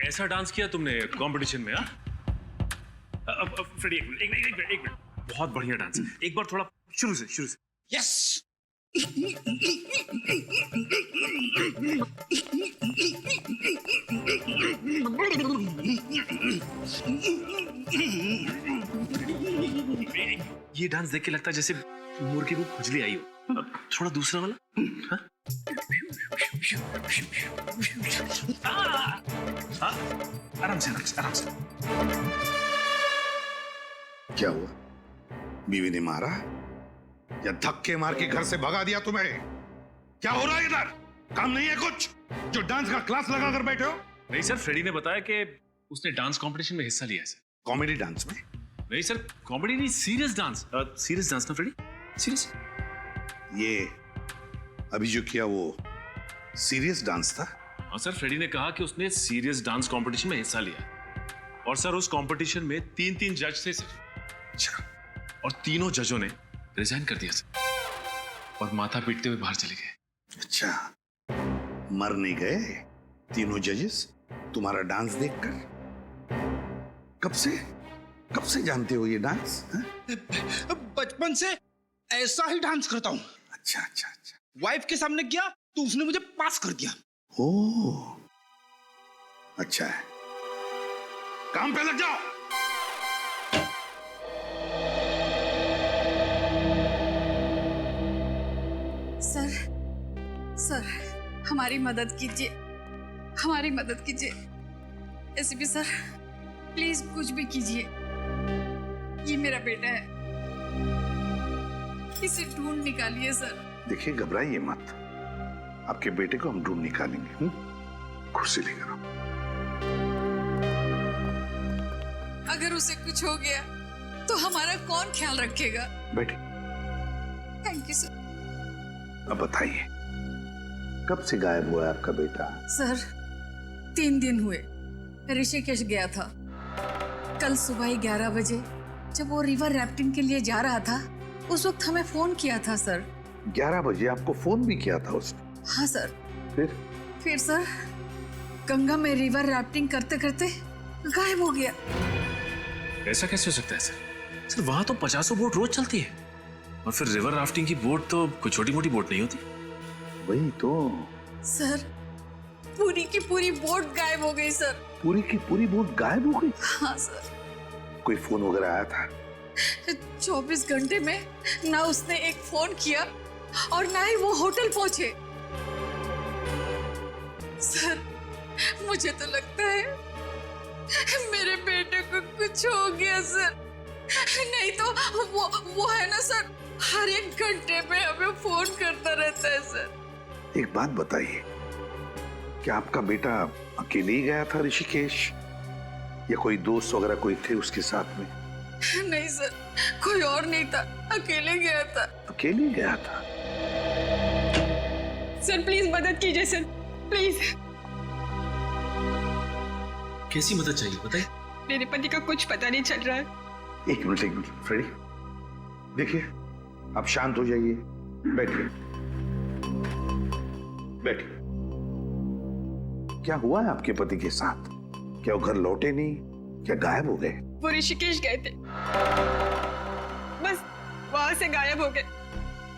ऐसा डांस किया तुमने कंपटीशन में? हाँ फ्रेडी, एक मिनट, बहुत बढ़िया डांस है। एक बार थोड़ा शुरू से। यस। ये डांस देख के लगता है जैसे मुर्गी को खुजली आई हो। अब थोड़ा दूसरा वाला। हाँ? हाँ? आराम से। क्या हुआ? बीवी ने मारा या धक्के मार के घर से भगा दिया तुम्हें? क्या हो रहा है इधर? काम नहीं है कुछ जो डांस का क्लास लगा कर बैठे हो? नहीं सर, फ्रेडी ने बताया कि उसने डांस कंपटीशन में हिस्सा लिया है सर। कॉमेडी डांस में? नहीं सर, कॉमेडी नहीं, सीरियस डांस। सीरियस डांस ना फ्रेडी, सीरियस। ये अभी जो किया वो सीरियस डांस था? हाँ सर, फ्रेडी ने कहा कि उसने सीरियस डांस कंपटीशन में हिस्सा लिया और सर उस कंपटीशन में 3 जज थे सर। अच्छा। और तीनों जजों ने रिजाइन कर दिया सर और माथा पीटते हुए बाहर चले गए। अच्छा, मर नहीं गए तीनों जजेस तुम्हारा डांस देखकर? कब से जानते हो ये डांस? बचपन से ऐसा ही डांस करता हूँ। अच्छा। वाइफ के सामने किया तो उसने मुझे पास कर दिया। ओह, अच्छा है, काम पे लग जाओ। सर हमारी मदद कीजिए। एसीपी सर, प्लीज कुछ भी कीजिए। ये मेरा बेटा है, इसे ढूंढ निकालिए सर। देखिए, घबराइए मत, आपके बेटे को हम ढूंढ निकालेंगे। कुर्सी लेकर आओ। अगर उसे कुछ हो गया तो हमारा कौन ख्याल रखेगा? बैठे। Thank you sir. अब बताइए, कब से गायब हुआ है आपका बेटा? सर 3 दिन हुए। ऋषिकेश गया था। कल सुबह ही 11 बजे जब वो रिवर राफ्टिंग के लिए जा रहा था, उस वक्त हमें फोन किया था सर। 11 बजे आपको फोन भी किया था उसने? हाँ सर। फिर सर गंगा में रिवर राफ्टिंग करते करते गायब हो गया। ऐसा कैसे हो सकता है सर? सर वहां तो 50 बोट रोज चलती है और फिर रिवर राफ्टिंग की बोट तो कोई छोटी मोटी बोट नहीं होती। वही तो सर, पूरी की पूरी बोट गायब हो गई सर। पूरी की पूरी बोट गायब हो गई? हाँ सर। कोई फोन वगैरह आया था? 24 घंटे में ना उसने एक फोन किया और ना ही वो होटल पहुंचे। सर मुझे तो लगता है मेरे बेटे को कुछ हो गया सर। नहीं तो वो है ना सर, हर 1 घंटे में हमें फोन करता रहता है सर। एक बात बताइए, क्या आपका बेटा अकेले ही गया था ऋषिकेश या कोई दोस्त वगैरह कोई थे उसके साथ में? नहीं सर, कोई और नहीं था, अकेले गया था। अकेले गया था? सर प्लीज मदद कीजिए सर, प्लीज। कैसी मदद चाहिए बताइए? मेरे पति का कुछ पता नहीं चल रहा है। एक मिनट फ्रेडी, देखिए आप शांत हो जाइए, बैठिए। क्या हुआ है आपके पति के साथ? क्या वो घर लौटे नहीं? क्या गायब हो गए? वो ऋषिकेश गए थे, बस वहां से गायब हो गए।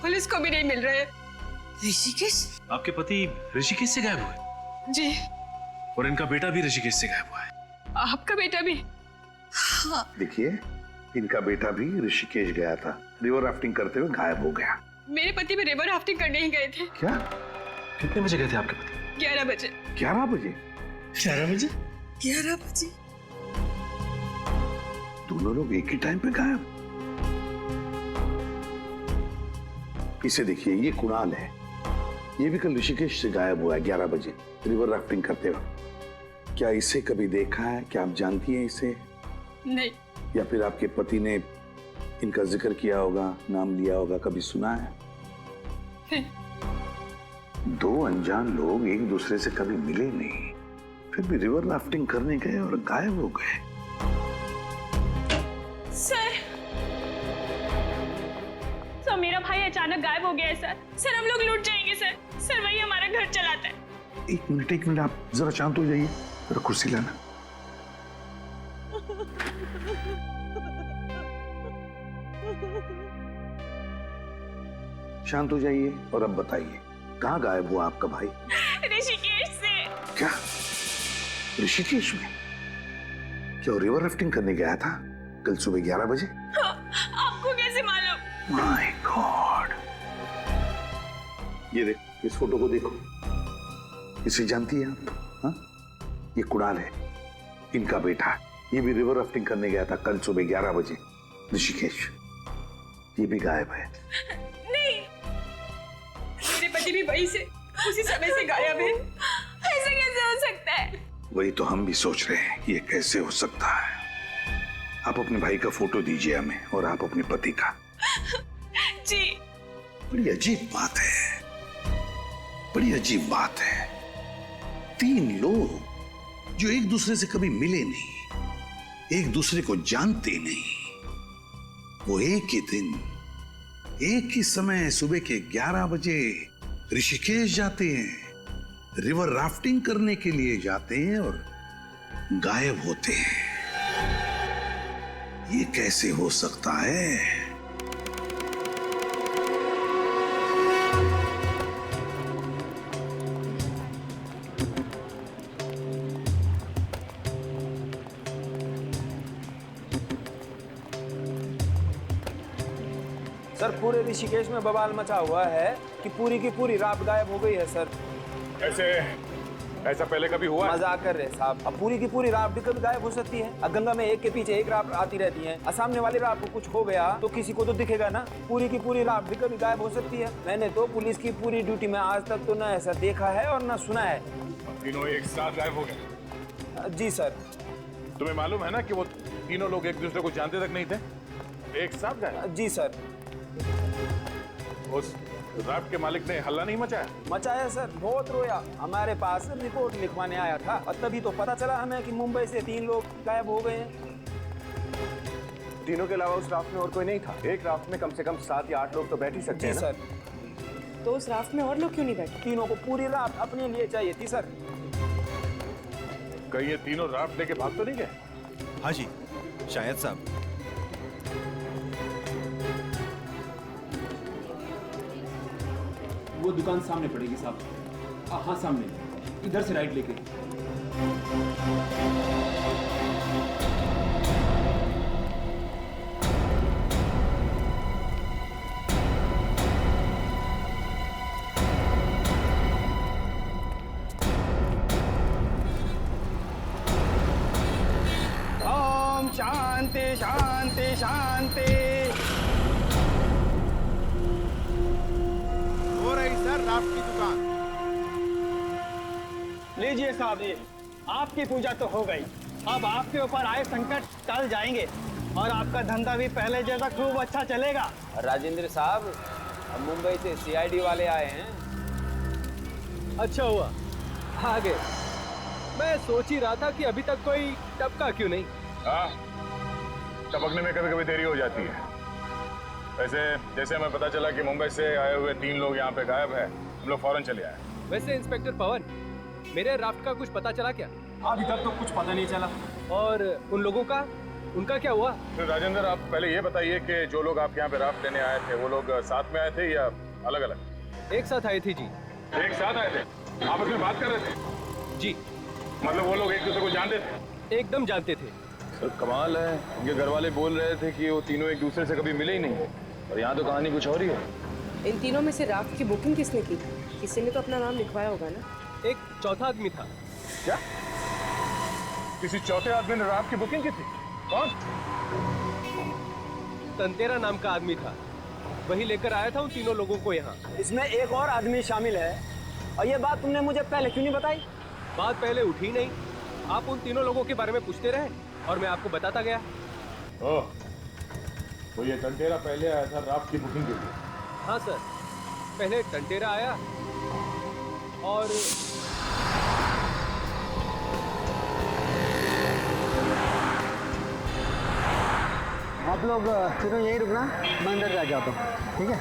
पुलिस को भी नहीं मिल रहे। ऋषिकेश? आपके पति ऋषिकेश से गायब हुए? जी। और इनका बेटा भी ऋषिकेश से गायब हुआ है? आपका बेटा भी? हाँ। देखिए, इनका बेटा भी ऋषिकेश गया था, रिवर राफ्टिंग करते हुए गायब हो गया। मेरे पति भी रिवर राफ्टिंग करने ही गए थे। क्या? कितने बजे गए थे आपके पति? 11 बजे। 11 बजे? 11 बजे? 11 बजे? दोनों लोग एक ही टाइम पे गायब? इसे देखिए, ये कुणाल है, ये भी कल ऋषिकेश से गायब हुआ है 11 बजे रिवर राफ्टिंग करते वक्त। क्या इसे कभी देखा है? क्या आप जानती हैं इसे? नहीं। या फिर आपके पति ने इनका जिक्र किया होगा, नाम लिया होगा, कभी सुना है? नहीं। 2 अनजान लोग एक दूसरे से कभी मिले नहीं, फिर भी रिवर राफ्टिंग करने गए और गायब हो गए। सर मेरा भाई अचानक गायब हो गया है सर। हम लोग लूट जाएंगे सर। वही हमारा घर चलाता है। एक मिनट, आप जरा शांत हो जाइए। जरा कुर्सी लाना। शांत हो जाइए और अब बताइए, कहाँ गायब हुआ आपका भाई? ऋषिकेश से। क्या ऋषिकेश में? क्या वो रिवर राफ्टिंग करने गया था कल सुबह 11 बजे? आपको कैसे मालूम? My God! ये देख, इस फोटो को देखो। इसे जानती है आप? हाँ? ये कुणाल है, इनका बेटा। ये भी रिवर राफ्टिंग करने गया था कल सुबह 11 बजे ऋषिकेश। ये भी गायब है। नहीं, मेरे पति भी वहीं से उसी समय से गायब है। ऐसा कैसे हो सकता है? वही तो हम भी सोच रहे हैं, ये कैसे हो सकता है। आप अपने भाई का फोटो दीजिए हमें, और आप अपने पति का। जी। बड़ी अजीब बात है, बड़ी अजीब बात है। 3 लोग जो एक दूसरे से कभी मिले नहीं, एक दूसरे को जानते नहीं, वो एक ही दिन, एक ही समय सुबह के 11 बजे ऋषिकेश जाते हैं, रिवर राफ्टिंग करने के लिए जाते हैं और गायब होते हैं। ये कैसे हो सकता है? सर पूरे ऋषिकेश में बवाल मचा हुआ है कि पूरी की पूरी राफ्ट गायब हो गई है सर। ऐसा पहले कभी हुआ? मजाक कर रहे हैं साहब। अब पूरी की पूरी राफ्ट भी कभी गायब हो सकती है। अब गंगा में एक के पीछे एक राफ्ट आती रहती है, और सामने वाली राफ्ट को कुछ हो गया तो किसी को तो दिखेगा ना। पूरी की पूरी राफ्ट भी कभी गायब हो सकती है। मैंने तो पुलिस की पूरी ड्यूटी में आज तक तो ना ऐसा देखा है और ना सुना है। तीनों एक साथ गायब हो गए? जी सर। तुम्हें मालूम है ना कि वो तीनों लोग एक दूसरे को जानते तक नहीं थे? एक साथ गायब? जी सर। उस राफ्ट के मालिक ने हल्ला नहीं मचाया? मचाया सर, बहुत रोया। हमारे पास रिपोर्ट लिखवाने आया था और तभी तो पता चला हमें कि मुंबई से 3 लोग गायब हो गए हैं। तीनों के अलावा उस राफ्ट में और कोई नहीं था? एक राफ्ट में कम से कम 7 या 8 लोग तो बैठ ही सकते हैं जी ना? सर। तो उस राफ्ट में और लोग क्यों नहीं बैठे? तीनों को पूरी राफ्ट अपने लिए चाहिए थी सर। कहीं ये तीनों राफ्ट लेके भाग तो नहीं गए? हाँ जी, शायद साहब। वो दुकान सामने पड़ेगी साहब। हाँ सामने, इधर से राइट लेके। ओम शांति शांति शांति। हो रही सर राफ्ट की दुकान। लीजिए साहब, ये आपकी पूजा तो हो गई। अब आपके ऊपर आए संकट टल जाएंगे और आपका धंधा भी पहले जैसा खूब अच्छा चलेगा। राजेंद्र साहब, हम मुंबई से सीआईडी वाले आए हैं। अच्छा हुआ आ गए। मैं सोच ही रहा था कि अभी तक कोई टपका क्यों नहीं। हाँ, टपकने में कभी कभी देरी हो जाती है। वैसे जैसे हमें पता चला कि मुंबई से आए हुए 3 लोग यहाँ पे गायब है, हम लोग फौरन चले आए। वैसे इंस्पेक्टर पवन, मेरे राफ्ट का कुछ पता चला क्या? अभी तक तो कुछ पता नहीं चला। और उन लोगों का, उनका क्या हुआ? तो राजेंद्र, आप पहले ये बताइए कि जो लोग आपके यहाँ पे राफ्ट लेने आए थे, वो लोग साथ में आए थे या अलग अलग? एक साथ आई थी जी। एक साथ आए थे? आपस में बात कर रहे थे? जी। मतलब वो लोग एक दूसरे को जानते थे? एकदम जानते थे। सर कमाल है, उनके घर वाले बोल रहे थे कि वो तीनों एक दूसरे से कभी मिले ही नहीं, और यहाँ तो कहानी कुछ और ही है। इन तीनों में से राफ्ट की बुकिंग किसने की? किसी ने तो अपना नाम लिखवाया होगा ना? एक चौथा आदमी था। क्या? किसी चौथे आदमी ने राफ्ट की बुकिंग की थी? कौन? तंतेरा नाम का आदमी था, वही लेकर आया था उन तीनों लोगों को यहाँ। इसमें एक और आदमी शामिल है, और ये बात तुमने मुझे पहले क्यों नहीं बताई? बात पहले उठी नहीं। आप उन तीनों लोगों के बारे में पूछते रहे और मैं आपको बताता गया। ओह, तो ये तंटेरा पहले आया था राफ्ट की बुकिंग के लिए? हाँ सर, पहले टंटेरा आया और आप लोग तीनों यहीं रुकना, मैं अंदर जाके आता हूँ, ठीक है?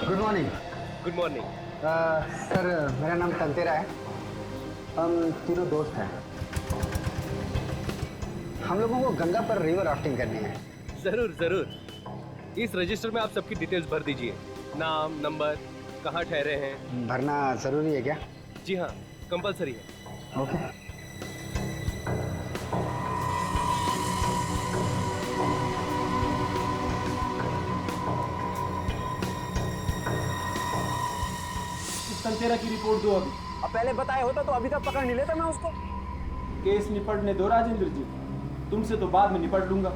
Good morning. Good morning. Sir मेरा नाम टंटेरा है। हम तीनों दोस्त हैं। हम लोगों को गंगा पर रिवर राफ्टिंग करनी है। जरूर जरूर। इस रजिस्टर में आप सबकी डिटेल्स भर दीजिए, नाम, नंबर, कहाँ ठहरे हैं। भरना जरूरी है क्या? जी हाँ, कंपलसरी है। ओके। तंतेरा की रिपोर्ट दो अभी। अब पहले बताया होता तो अभी तक पकड़ नहीं लेता मैं उसको। केस निपटने दो राजेंद्र जी, तुमसे तो बाद में निपट लूंगा।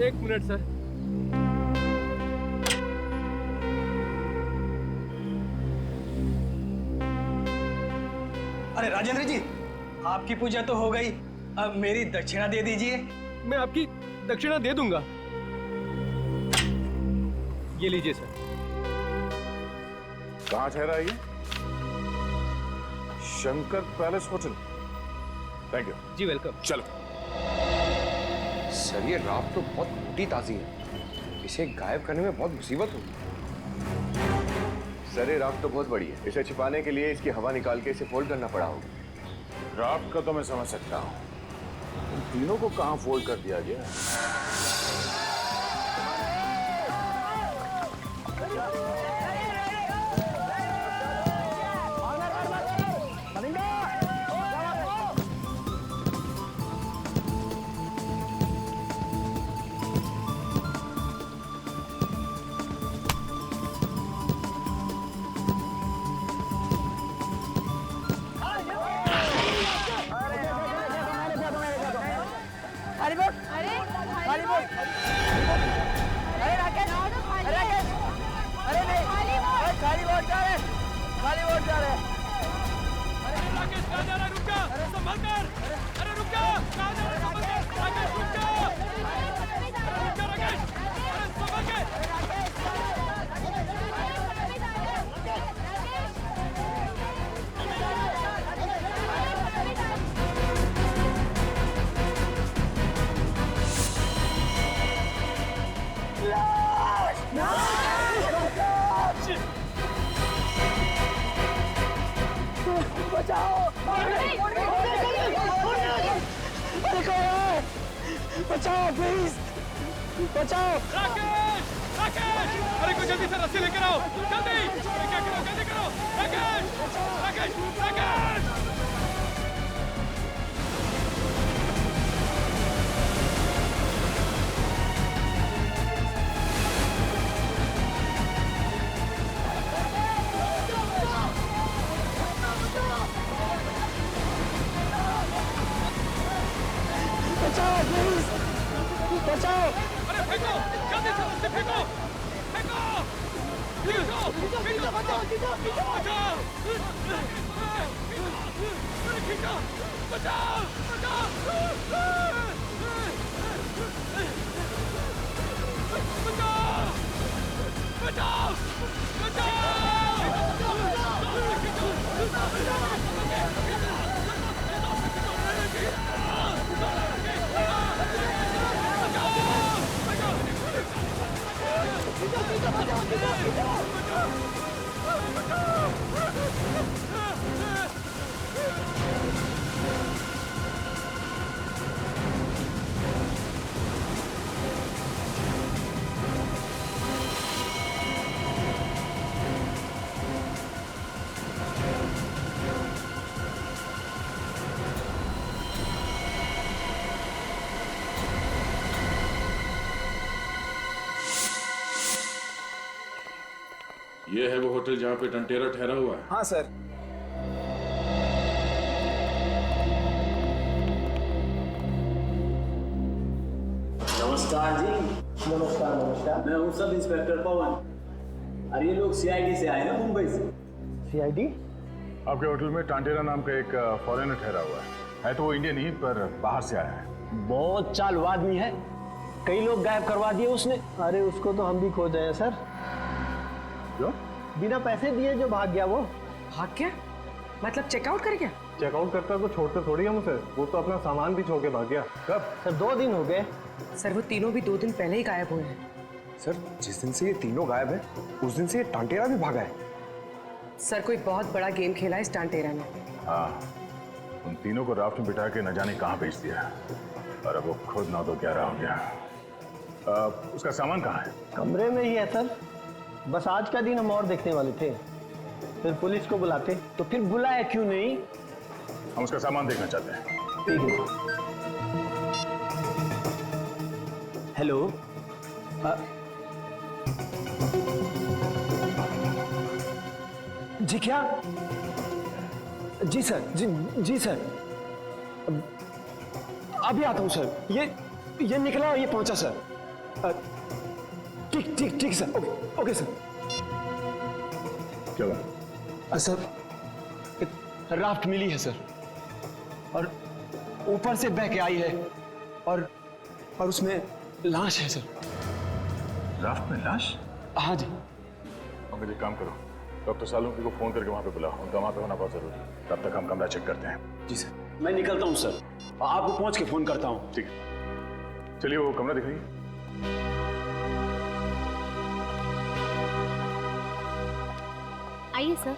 1 मिनट सर। अरे राजेंद्र जी, आपकी पूजा तो हो गई, अब मेरी दक्षिणा दे दीजिए। मैं आपकी दक्षिणा दे दूंगा। ये लीजिए सर। कहाँ ठहरा है ये? Shankar palace hotel. Thank you. जी वेलकम। चलो। सर ये राफ्ट तो बहुत मोटी ताजी है, इसे गायब करने में बहुत मुसीबत होगी। सर ये राफ्ट तो बहुत बड़ी है, इसे छिपाने के लिए इसकी हवा निकाल के इसे फोल्ड करना पड़ा होगा। राफ्ट का तो मैं समझ सकता हूँ, इन तीनों को कहाँ फोल्ड कर दिया गया? बचाओ प्लीज, बचाओ। राकेश! राकेश! अरे कोई जल्दी से रस्सी लेकर आओ, जल्दी! अरे क्या करो, जल्दी करो! राकेश! राकेश! राकेश! बचाओ प्लीज, बचाओ। अरे फेंको, जल्दी से रस्सी फेंको! फेंको! खींचो! खींचो! बचाओ! बचाओ! अरे खींचो! बचाओ! बचाओ! बचाओ! बचाओ! ये है वो होटल जहाँ पे टंटेरा ठहरा हुआ है? हाँ सर। नमस्कार जी। नमस्कार नमस्कार। मैं हूँ सब इंस्पेक्टर पवन। अरे ये लोग सीआईडी से आए ना, मुंबई से। सीआईडी? आपके होटल में टांटेरा नाम का एक फॉरेनर ठहरा हुआ है तो वो इंडियन ही पर बाहर से आया है। बहुत चालू आदमी है, कई लोग गायब करवा दिए उसने। अरे उसको तो हम भी खोज रहे हैं सर। क्यों? बिना पैसे दिए जो भाग गया वो। भाग गया? मतलब चेकआउट कर गया? चेकआउट करता तो छोड़ते थोड़ी हम उसे, वो तो अपना सामान भी छोड़ के भाग गया। कब? सर 2 दिन हो गए। सर वो तीनों भी 2 दिन पहले ही गायब हुए हैं। सर जिस दिन से ये तीनों गायब है उस दिन से ये टांटेरा भी भागा है। सर कोई बहुत बड़ा गेम खेला है स्टांटेरा ने। हाँ, उन तीनों को राफ्ट में बिठा के न जाने कहाँ भेज दिया और अब वो खुद ना तो क्या रहा हो गया। उसका सामान कहाँ है? कमरे में ही है सर। बस आज का दिन हम और देखने वाले थे, फिर पुलिस को बुलाते तो फिर बुलाया क्यों नहीं। हम उसका सामान देखना चाहते हैं। ठीक है। हेलो, जी क्या? जी सर, जी सर, अभी आता हूँ सर। ये निकला और ये पहुंचा सर। ठीक सर। Okay sir. क्या सर, राफ्ट मिली है सर, और ऊपर से बह के आई है, और उसमें लाश है सर। राफ्ट में लाश? हाँ जी। अब एक काम करो, डॉक्टर सालुंकी को फोन करके वहां पे बुलाओ, उनका वहां पे होना बहुत जरूरी है। तब तक हम कमरा चेक करते हैं। जी सर। मैं निकलता हूँ सर, आपको पहुंच के फोन करता हूँ। ठीक है, चलिए वो कमरा दिखाइए। आइए सर।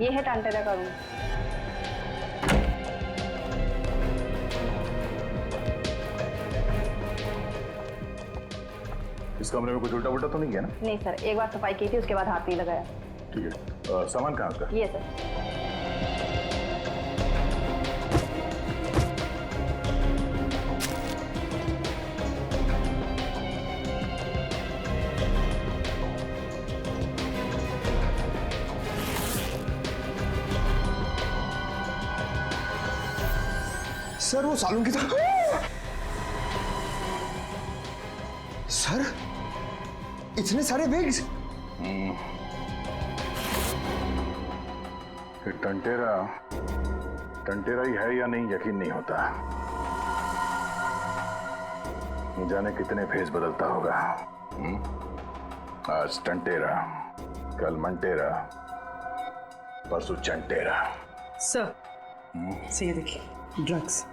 ये है टांटेरा का रूम। इस कमरे में कुछ उल्टा उल्टा तो नहीं किया ना? नहीं सर, एक बार सफाई की थी, उसके बाद हाथ नहीं लगाया। ठीक है, सामान कहाँ उसका? ये सर। सर वो सालुंकी था। सर इतने सारे बैग्स। फिर टंटेरा ही है या नहीं यकीन नहीं होता। न जाने कितने भेष बदलता होगा। आज टंटेरा, कल मंटेरा, परसों चंटेरा। सर से ये देखिए, ड्रग्स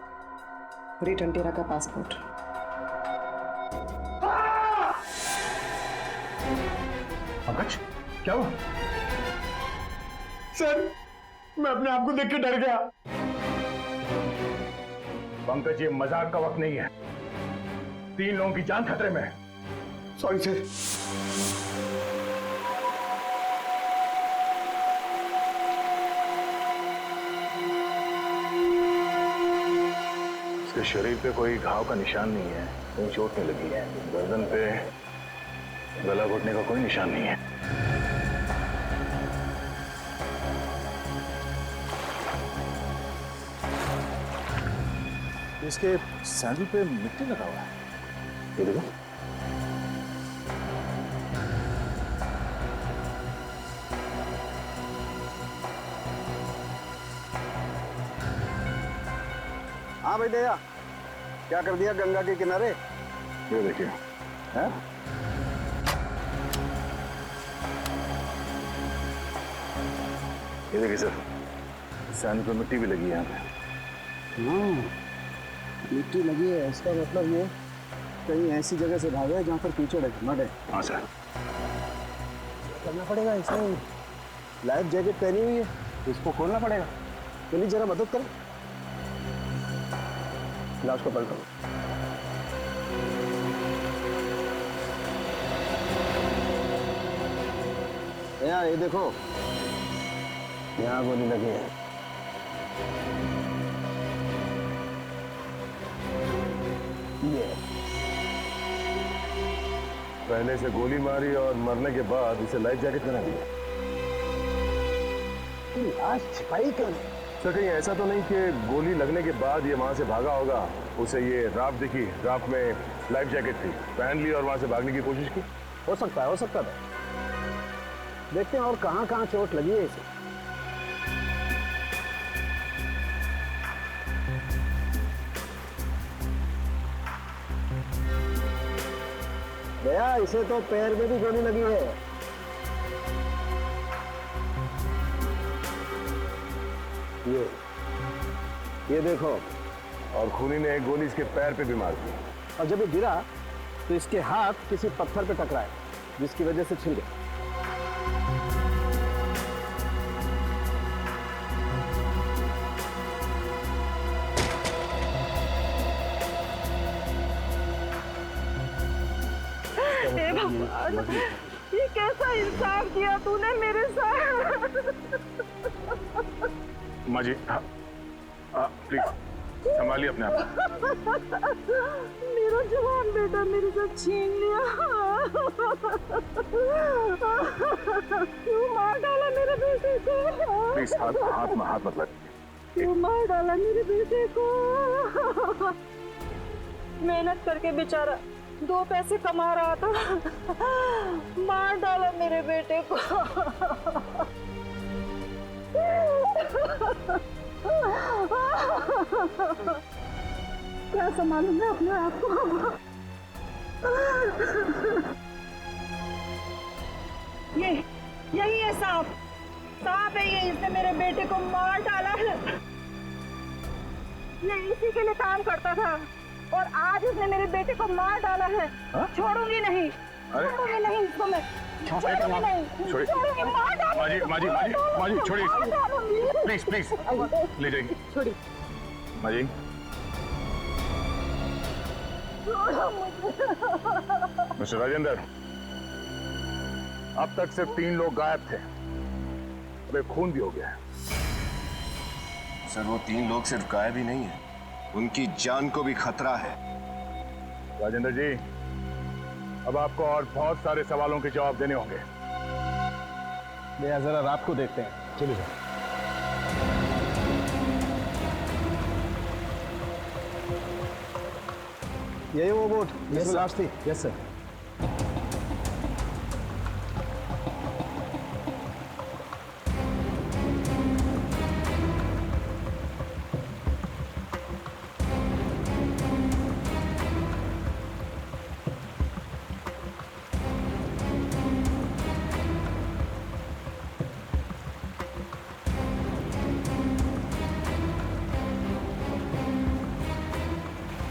और ये टंटेरा का पासपोर्ट। पंकज, क्या हुआ? सर मैं अपने आप को देख के डर गया। पंकज, ये मजाक का वक्त नहीं है। 3 लोगों की जान खतरे में है। Sorry sir. इसके शरीर पे कोई घाव का निशान नहीं है, कहीं चोट नहीं लगी है। गर्दन पे गला घुटने का कोई निशान नहीं है। इसके सैंडल पे मिट्टी लगा हुआ है, ये देखो। हाँ भाई दया, क्या कर दिया गंगा के किनारे? ये देखिए, हैं? ये देखिए सर, सैंडल पे मिट्टी भी लगी है यहाँ पे। मिट्टी लगी है, इसका मतलब ये कहीं ऐसी जगह से भागा है जहाँ पर कीचड़ है, मड है। हाँ सर। करना पड़ेगा, इसमें लाइफ जैकेट पहनी हुई है, इसको खोलना पड़ेगा। चलिए जरा मदद करो, लाश को पलटो। ये देखो, यहाँ गोली लगी है। ये पहले से गोली मारी और मरने के बाद इसे लाइफ जैकेट पहना दिया। लाश छिपाई क्यों? सर कहीं ऐसा तो नहीं कि गोली लगने के बाद ये वहां से भागा होगा, उसे ये राफ्ट दिखी, राफ्ट में लाइफ जैकेट थी, पहन ली और वहां से भागने की कोशिश की? हो सकता है, हो सकता था। देखते हैं और कहाँ कहाँ चोट लगी है इसे। दया, इसे तो पैर में भी गोली लगी है। ये देखो। और खूनी ने एक गोली इसके पैर पे भी मार दी। और जब ये गिरा तो इसके हाथ किसी पत्थर पे टकराए, जिसकी वजह से छिल गए। हे भगवान, ये कैसा इंसाफ किया तूने मेरे साथ। माँ जी प्लीज संभालिए अपने आप। मेरा जवान बेटा मेरे साथ छीन लिया। क्यों मार डाला मेरे बेटे को? प्लीज हाथ मत लग। क्यों मार डाला मेरे बेटे को? मेहनत करके बेचारा 2 पैसे कमा रहा था, मार डाला मेरे बेटे को। क्या संभालूं मैं अपने आप को? यही है सांप है ये, इसने मेरे बेटे को मार डाला है। ये इसी के लिए काम करता था और आज इसने मेरे बेटे को मार डाला है। छोड़ूंगी नहीं, छोड़ूंगी नहीं इसको मैं, छोड़ूंगी नहीं, छोड़ूंगी, मार डालूंगी। माँ जी छोड़िए, प्लीज ले जाइए। छोड़िए माँ जी। मिस्टर राजेंद्र, अब तक सिर्फ 3 लोग गायब थे, अब एक खून भी हो गया है। सर वो 3 लोग सिर्फ गायब ही नहीं है, उनकी जान को भी खतरा है। राजेंद्र जी, अब आपको और बहुत सारे सवालों के जवाब देने होंगे। जरा रात को देखते हैं। चलिए सर। यही वो बोट जिसमें लाश थी? Yes sir.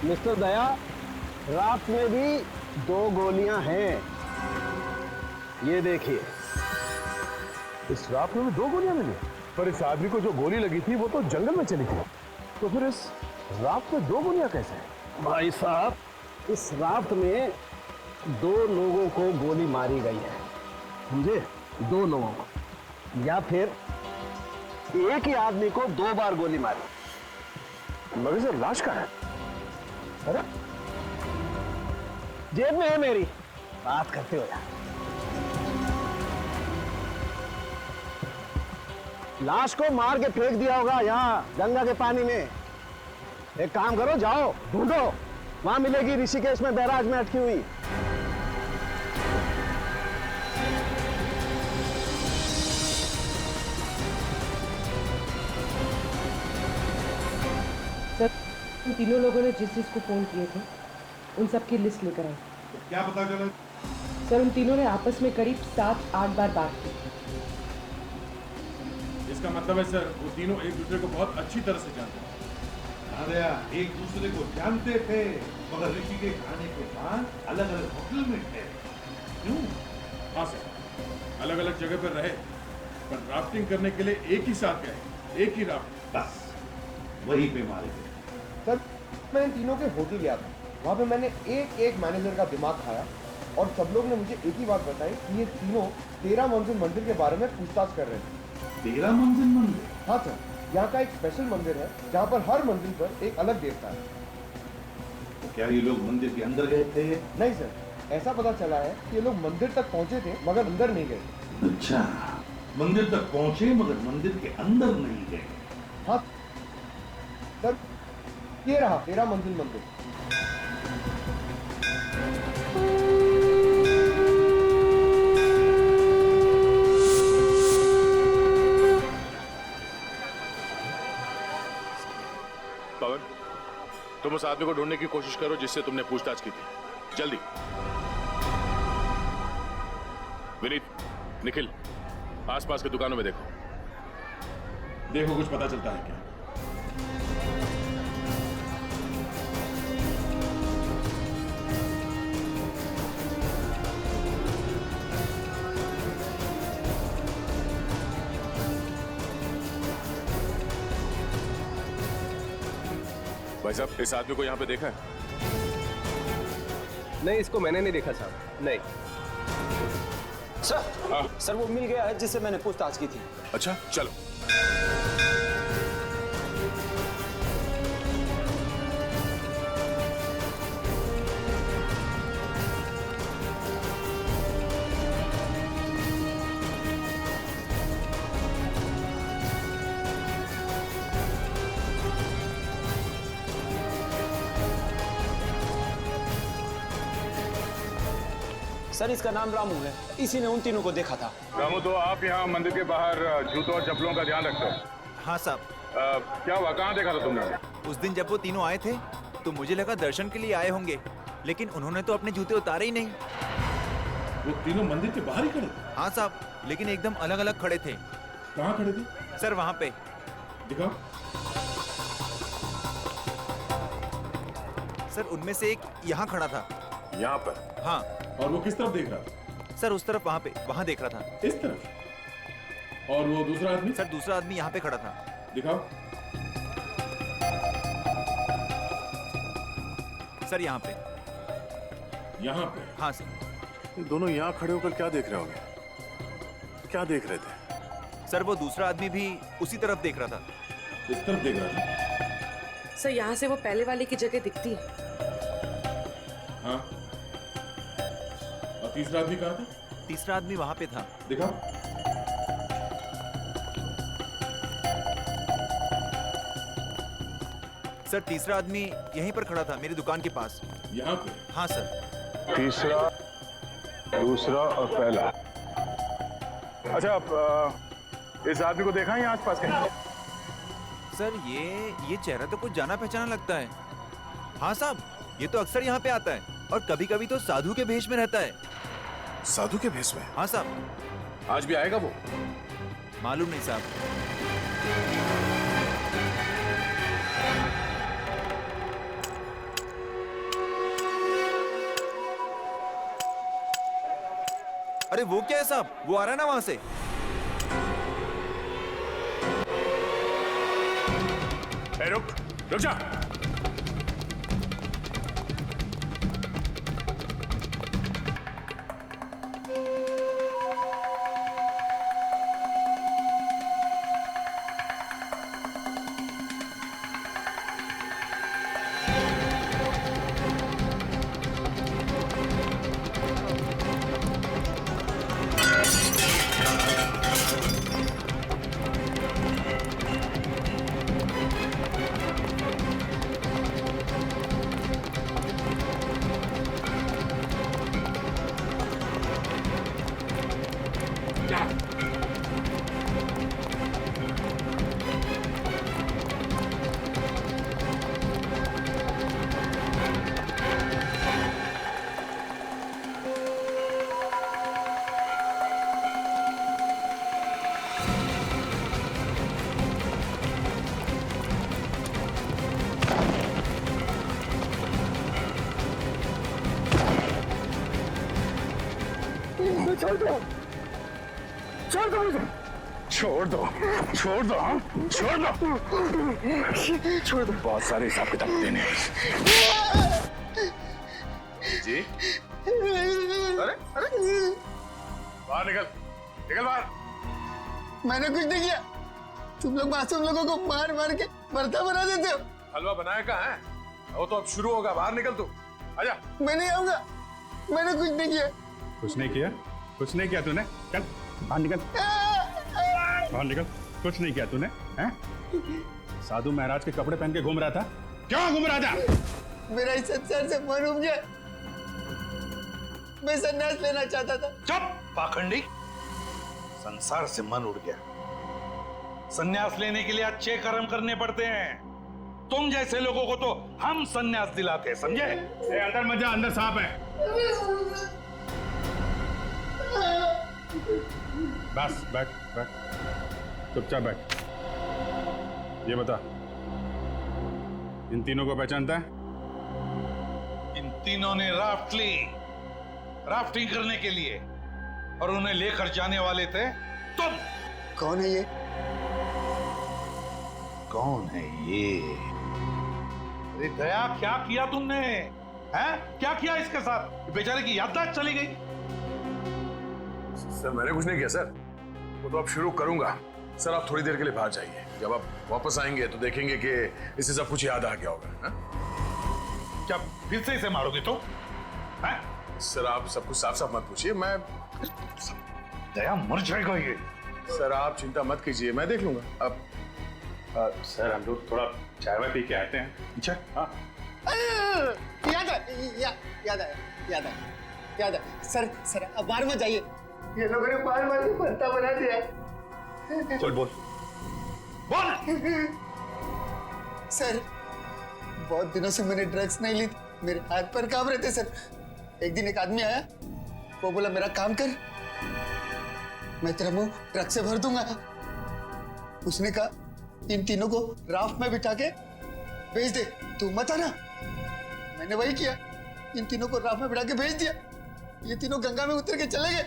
मिस्टर दया, राफ्ट में भी 2 गोलियां हैं, ये देखिए। इस राफ्ट में 2 गोलियां मिली, पर इस आदमी को जो गोली लगी थी वो तो जंगल में चली थी, तो फिर इस राफ्ट में 2 गोलियां कैसे? भाई साहब, इस राफ्ट में 2 लोगों को गोली मारी गई है, समझे? 2 लोगों को, या फिर एक ही आदमी को 2 बार गोली मारी। मगर सर लाश कहाँ है? अरे जेब में है मेरी, बात करते हो यार। लाश को मार के फेंक दिया होगा यहाँ गंगा के पानी में। एक काम करो, जाओ ढूंढो, वहां मिलेगी ऋषिकेश में बैराज में अटकी हुई। उन 3 लोगों ने जिस को फोन किए थे उन सब की लिस्ट लेकर आए। क्या पता चला? सर उन तीनों ने आपस में करीब 7-8 बार बात की। इसका मतलब है सर वो तीनों एक दूसरे को बहुत अच्छी तरह से जानते हैं। अरे एक दूसरे को जानते थे, मगर ऋषि के खाने के बाद अलग अलग होटल में थे। क्यों? हाँ सर, अलग अलग जगह पर रहे, पर राफ्टिंग करने के लिए एक ही साथ गए, एक ही राफ्ट। बस वहीं पे मारे गए। सर मैं इन तीनों के होटल गया था, वहाँ पे मैंने एक मैनेजर का दिमाग खाया और सब लोग ने मुझे एक ही बात बताई कि ये तीनों 13 मंजिल मंदिर के बारे में पूछताछ कर रहे थे। 13 मंजिल मंदिर? हाँ सर, यहाँ का एक स्पेशल मंदिर है जहाँ पर हर मंजिल पर एक अलग देवता है। तो क्या ये लोग मंदिर के अंदर गए थे? नहीं सर, ऐसा पता चला है कि ये लोग मंदिर तक पहुँचे थे मगर अंदर नहीं गए। अच्छा, मंदिर तक पहुँचे मगर मंदिर के अंदर नहीं गए। हाँ सर, ये रहा 13 मंजिल मंदिर। पवन, तुम उस आदमी को ढूंढने की कोशिश करो जिससे तुमने पूछताछ की थी, जल्दी। विनीत, निखिल, आसपास की दुकानों में देखो। देखो कुछ पता चलता है क्या? भाई साहब, इस आदमी को यहाँ पे देखा है? नहीं, इसको मैंने नहीं देखा साहब, नहीं। सर वो मिल गया है जिससे मैंने पूछताछ की थी। अच्छा, चलो। सर इसका नाम रामू है, इसी ने उन तीनों को देखा था। रामू, तो आप यहाँ मंदिर के बाहर जूतों और चप्पलों का ध्यान रखते हो? हाँ साहब। क्या हुआ, कहाँ देखा था तुमने? उस दिन जब वो तीनों आए थे तो मुझे लगा दर्शन के लिए आए होंगे, लेकिन उन्होंने तो अपने जूते उतारे ही नहीं। वो तीनों मंदिर के बाहर ही खड़े थे? हाँ साहब, लेकिन एकदम अलग अलग खड़े थे। कहाँ खड़े थे? सर वहाँ पे। दिखाओ। सर उनमें से एक यहाँ खड़ा था। यहाँ पर? हाँ। और वो किस तरफ देख रहा था? सर उस तरफ, वहाँ देख रहा था। इस तरफ? और वो दूसरा आदमी? सर दूसरा आदमी यहाँ पे खड़ा था। दिखाओ। सर यहाँ पे। यहाँ पे? हाँ सर। दोनों यहाँ खड़े होकर क्या देख रहे होंगे? क्या देख रहे थे? सर वो दूसरा आदमी भी उसी तरफ देख रहा था। इस तरफ देख रहा था? सर यहाँ से वो पहले वाले की जगह दिखती है। हाँ। और तीसरा आदमी कहाँ था? तीसरा आदमी वहाँ पे था। दिखाओ। सर तीसरा आदमी यहीं पर खड़ा था, मेरी दुकान के पास। यहाँ पे? हाँ सर। तीसरा, दूसरा और पहला। अच्छा, इस आदमी को देखा है आसपास कहीं? सर ये चेहरा तो कुछ जाना पहचाना लगता है। हाँ साहब, ये तो अक्सर यहाँ पे आता है और कभी कभी तो साधु के भेष में रहता है। साधु के भेष में? हाँ साहब। आज भी आएगा वो? मालूम नहीं साहब। अरे वो क्या है साहब, वो आ रहा है ना वहां से। रुक जा। छोड़ दो, छोड़ दो मुझे। छोड़ दो, छोड़ दो, हाँ? छोड़ दो, छोड़ दो। बहुत सारे हिसाब किताब देने हैं। जी? अरे बाहर निकल, निकल बाहर। मैंने कुछ नहीं किया। तुम लोग मासूम लोगों को मार मार के मरता बना देते हो। हलवा बनाया कहाँ है? वो तो अब शुरू होगा, बाहर निकल तू, आजा। मैं नहीं आऊंगा, मैंने कुछ नहीं किया। कुछ नहीं किया? कुछ नहीं किया तूने? चल बाहर निकल, बाहर निकल। कुछ नहीं किया तूने? हैं? साधु महाराज के कपड़े पहन के घूम रहा था? क्यों घूम रहा था? मेरा इस संसार से मन उब गया, मैं संन्यास लेना चाहता था। चुप पाखंडी। संसार से मन उड़ गया। संन्यास लेने के लिए अच्छे कर्म करने पड़ते हैं। तुम जैसे लोगों को तो हम संन्यास दिलाते हैं, समझे? अंदर मत जा, अंदर सांप है। बस बैठ बैठ, चुपचाप बैठ। ये बता, इन तीनों को पहचानता है? इन तीनों ने राफ्ट ली राफ्टिंग करने के लिए, और उन्हें लेकर जाने वाले थे तुम। कौन है ये? कौन है ये? अरे दया, क्या किया तुमने? हैं? क्या किया इसके साथ? बेचारे की याददाश्त चली गई। सर मैंने कुछ नहीं किया सर, वो तो अब शुरू करूंगा। सर आप थोड़ी देर के लिए बाहर जाइए, जब आप वापस आएंगे तो देखेंगे कि इसे सब कुछ याद आ गया होगा। हा? क्या फिर से इसे मारोगे तो? हैं? सर आप सब कुछ साफ साफ मत पूछिए, मैं दया मर जाएगा ये। सर आप चिंता मत कीजिए, मैं देख लूंगा। अब सर हम लोग थोड़ा चाय वाय पी के आते हैं। अच्छा हाँ याद है सर अब बाहर मत जाइए, ये लोगों ने मार के भरता बना दिया। चल बोल बोल। सर बहुत दिनों से मैंने ड्रग्स नहीं ली, मेरे हाथ पर कांप रहे थे सर। एक दिन एक आदमी आया, वो बोला मेरा काम कर, मैं तेरा मुंह ट्रक से भर दूंगा। उसने कहा इन तीनों को राफ्ट में बिठा के भेज दे, तू मत आना। मैंने वही किया, इन तीनों को राफ्ट में बिठा के भेज दिया। ये तीनों गंगा में उतर के चले गए।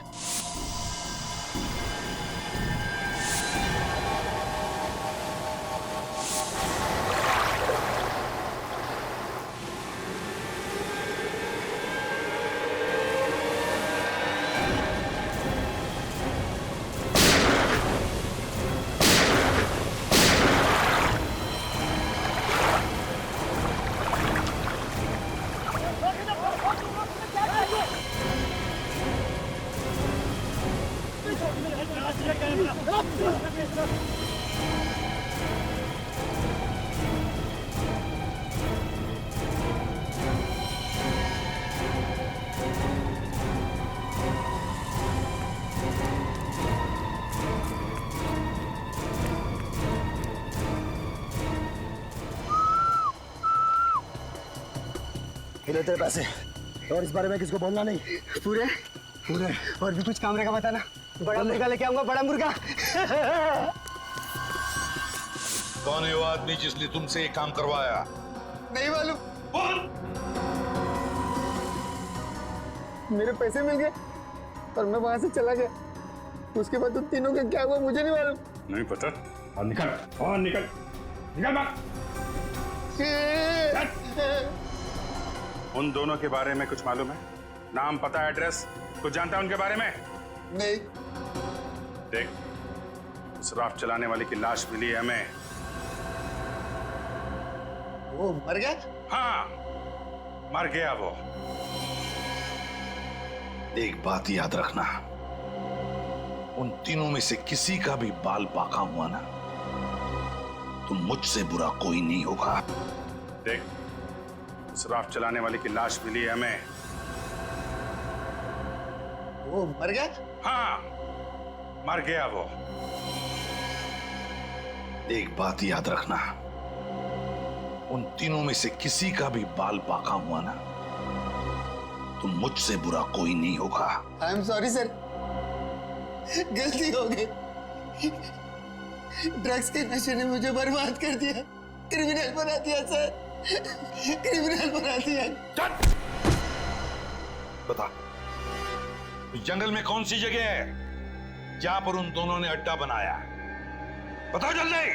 मिले तेरे पैसे, और इस बारे में किसको बोलना नहीं। पूरे और भी कुछ कैमरे का बताना। बड़ा मुर्गा लेके आऊंगा, बड़ा मुर्गा। कौन है वो आदमी जिसने तुमसे ये काम करवाया? नहीं मालूम। बोल। मेरे पैसे मिल गए और मैं वहां से चला गया। उसके बाद उन तीनों का क्या हुआ मुझे नहीं मालूम। नहीं पता। और निकल बाहर। उन दोनों के बारे में कुछ मालूम है? नाम, पता, एड्रेस कुछ जानता है उनके बारे में? नहीं। देख, उस राफ्ट चलाने वाले की लाश मिली है हमें। वो मर गया? हाँ, मर गया वो। एक बात याद रखना, उन तीनों में से किसी का भी बाल पाका हुआ ना, तो मुझसे बुरा कोई नहीं होगा। देख, उस राफ्ट चलाने वाले की लाश मिली है हमें। वो मर गया? हाँ, मर गया वो। एक बात याद रखना, उन तीनों में से किसी का भी बाल पाका हुआ ना, तो मुझसे बुरा कोई नहीं होगा। आई एम सॉरी सर, गलती हो गई। ड्रग्स के नशे ने मुझे बर्बाद कर दिया, क्रिमिनल बना दिया सर, क्रिमिनल बना दिया। बता, इस जंगल में कौन सी जगह है जहां पर उन दोनों ने अड्डा बनाया? बताओ जल्दी।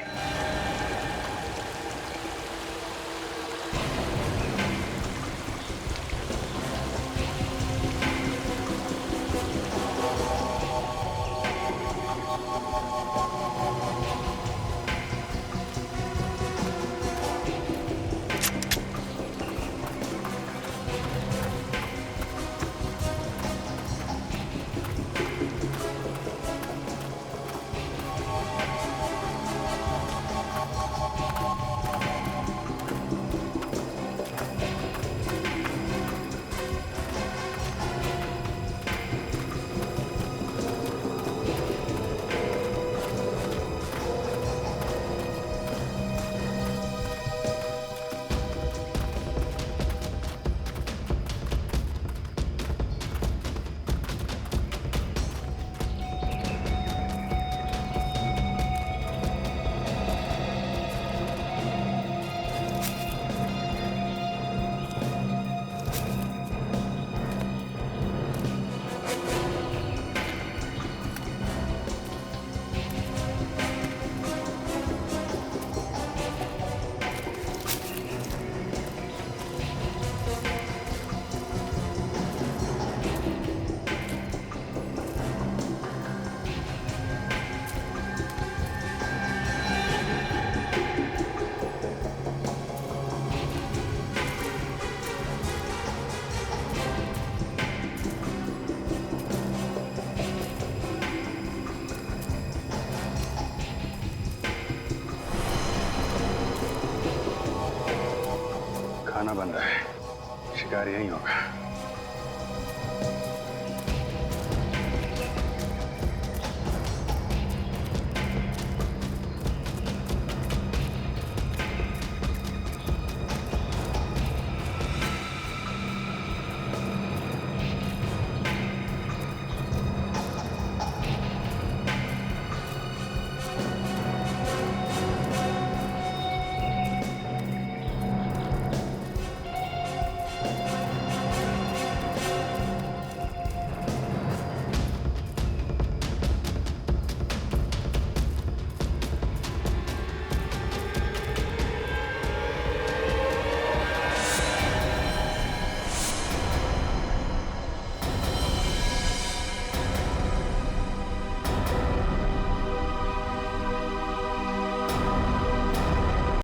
निशाना बन रहा है। शिकार यही होगा।